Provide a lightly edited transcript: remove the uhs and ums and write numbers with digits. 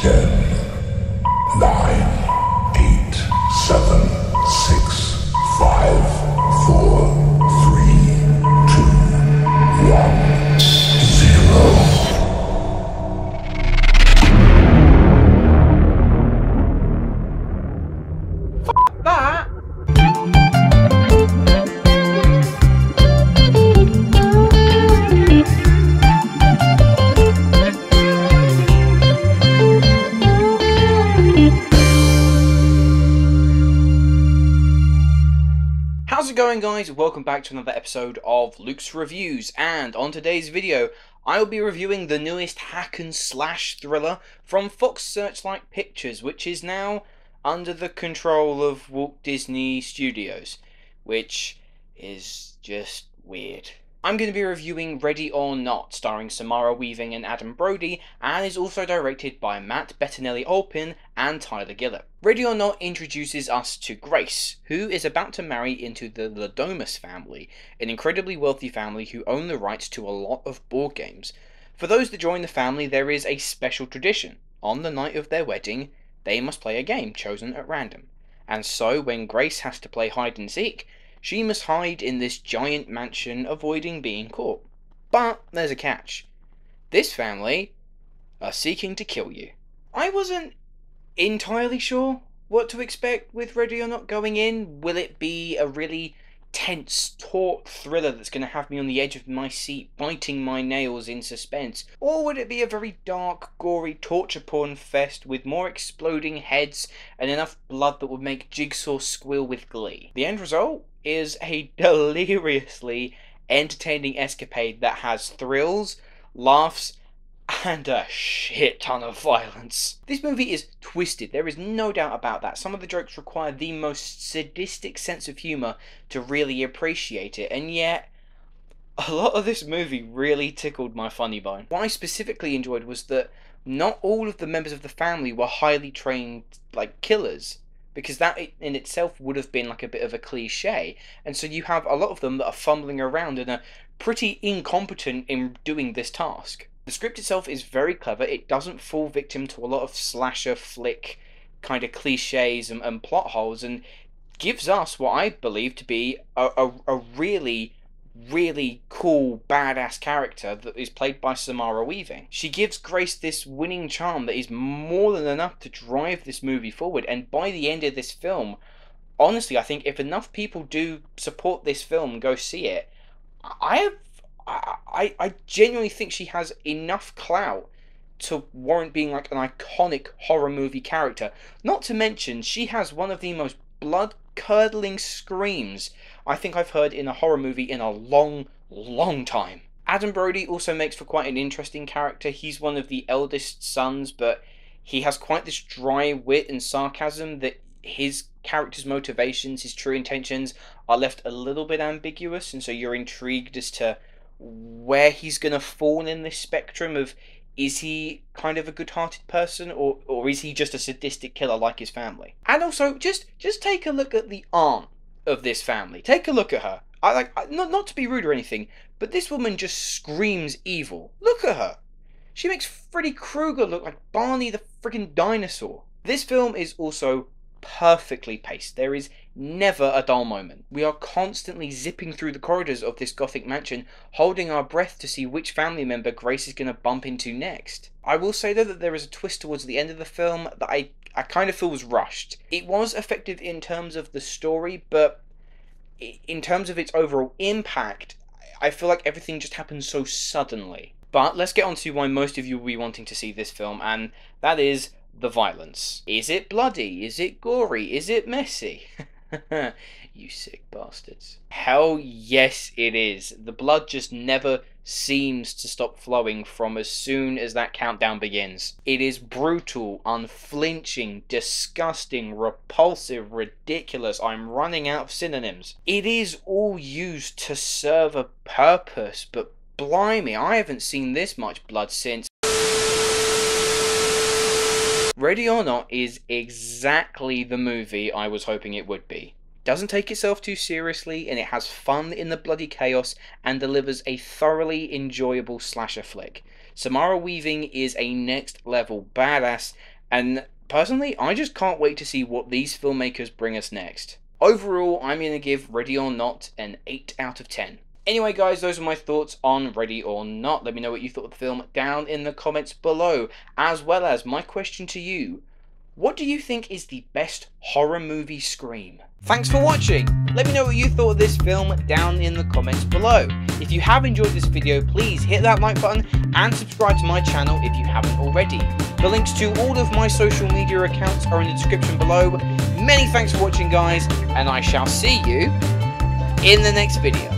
10, 9, 8, 7, 6, 5, 4, 3, 2, 1, 0. That? How's it going, guys? Welcome back to another episode of Luke's Reviews, and on today's video I will be reviewing the newest hack and slash thriller from Fox Searchlight Pictures, which is now under the control of Walt Disney Studios, which is just weird. I'm going to be reviewing Ready or Not, starring Samara Weaving and Adam Brody, and is also directed by Matt Bettinelli-Olpin and Tyler Gillett. Ready or Not introduces us to Grace, who is about to marry into the Ladomus family, an incredibly wealthy family who own the rights to a lot of board games. For those that join the family, there is a special tradition. On the night of their wedding, they must play a game chosen at random. And so, when Grace has to play hide and seek, she must hide in this giant mansion, avoiding being caught. But there's a catch. This family are seeking to kill you. I wasn't entirely sure what to expect with Ready or Not going in. Will it be a really tense, taut thriller that's going to have me on the edge of my seat, biting my nails in suspense? Or would it be a very dark, gory torture porn fest with more exploding heads and enough blood that would make Jigsaw squeal with glee? The end result is a deliriously entertaining escapade that has thrills, laughs, and a shit ton of violence. This movie is twisted, there is no doubt about that. Some of the jokes require the most sadistic sense of humour to really appreciate it, and yet a lot of this movie really tickled my funny bone. What I specifically enjoyed was that not all of the members of the family were highly trained, like, killers, because that in itself would have been like a bit of a cliche, and so you have a lot of them that are fumbling around and are pretty incompetent in doing this task. The script itself is very clever. It doesn't fall victim to a lot of slasher flick kind of cliches and plot holes, and gives us what I believe to be a really cool, badass character that is played by Samara Weaving. She gives Grace this winning charm that is more than enough to drive this movie forward, and by the end of this film, honestly, I think if enough people do support this film and go see it, I genuinely think she has enough clout to warrant being like an iconic horror movie character. Not to mention, she has one of the most blood-curdling screams I think I've heard in a horror movie in a long time. Adam Brody also makes for quite an interesting character. He's one of the eldest sons, but he has quite this dry wit and sarcasm that his character's motivations, his true intentions, are left a little bit ambiguous, and so you're intrigued as to where he's going to fall in this spectrum of, is he kind of a good-hearted person, or is he just a sadistic killer like his family? And also, just take a look at the aunt of this family. Take a look at her. Not to be rude or anything, but this woman just screams evil. Look at her. She makes Freddy Krueger look like Barney the freaking dinosaur. This film is also perfectly paced. There is never a dull moment. We are constantly zipping through the corridors of this gothic mansion, holding our breath to see which family member Grace is going to bump into next. I will say though that there is a twist towards the end of the film that I kind of feel was rushed. It was effective in terms of the story, but in terms of its overall impact, I feel like everything just happened so suddenly. But let's get on to why most of you will be wanting to see this film, and that is the violence. Is it bloody? Is it gory? Is it messy? You sick bastards. Hell yes it is. The blood just never seems to stop flowing from as soon as that countdown begins. It is brutal, unflinching, disgusting, repulsive, ridiculous. I'm running out of synonyms. It is all used to serve a purpose, but blimey, I haven't seen this much blood since. Ready or Not is exactly the movie I was hoping it would be. Doesn't take itself too seriously, and it has fun in the bloody chaos and delivers a thoroughly enjoyable slasher flick. Samara Weaving is a next level badass, And personally, I just can't wait to see what these filmmakers bring us next. Overall, I'm going to give Ready or Not an 8 out of 10. Anyway guys, those are my thoughts on Ready or Not. Let me know what you thought of the film down in the comments below. As well as my question to you, what do you think is the best horror movie scream? Thanks for watching! Let me know what you thought of this film down in the comments below. If you have enjoyed this video, please hit that like button and subscribe to my channel if you haven't already. The links to all of my social media accounts are in the description below. Many thanks for watching guys, and I shall see you in the next video.